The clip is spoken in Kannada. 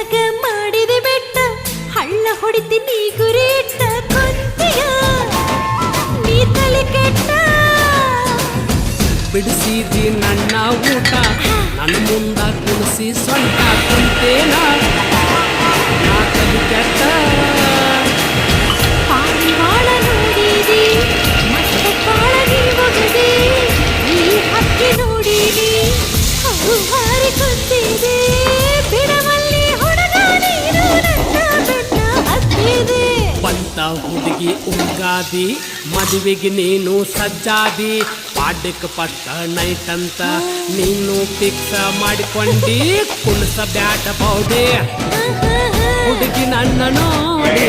ಕಣ್ಣಾಗ ಮಾಡಿದೆ ಬೆಟ್ಟ ಹಳ್ಳ ಹೊಡಿತೀನಿ ಗುರಿ ಇಟ್ಟ ಕೊಂತಿಯ ನೀ ತಲೆ ಕೆಟ್ಟ ಬಿಡಿಸಿದಿ ನನ್ನ ಊಟ ನನ್ನ ಮುಂದ ಕುಣಿಸಿ ಸೊಂಟ ಕುಂತೇನ ನಾ ತಲೆ ಕೆಟ್ಟ ಪಾರಿವಾಳ ನೋಡಿದಿ ಮತ್ತೆ ಕಾಳ ನೀವಗದೆ ಈ ಹಕ್ಕಿ ನೋಡಿದಿ ಅವು ಹಾರಿ ಕುಂತಿದೆ ಬಿಡಮಲ್ಲಿ ಹುಡುಗ ನೀನು ನನ್ನ ಬೆಟ್ಟ ಹತ್ತಿದೆ ಬಂತ ಹುಡುಗಿ ಉಂಗಾದಿ ಮದುವೆಗೆ ನೀನು ಸಜ್ಜಾದಿ ಪಾಡ್ಯಕ್ಕೆ ಪಟ್ಟ ನೈಟ್ ಅಂತ ನೀನು ಫಿಕ್ಸ್ ಮಾಡಿಕೊಂಡಿ ಕುಣಿಸ ಬ್ಯಾಟ ಬೌಡಿ ಹುಡುಗಿ ನನ್ನ ನೋಡಿ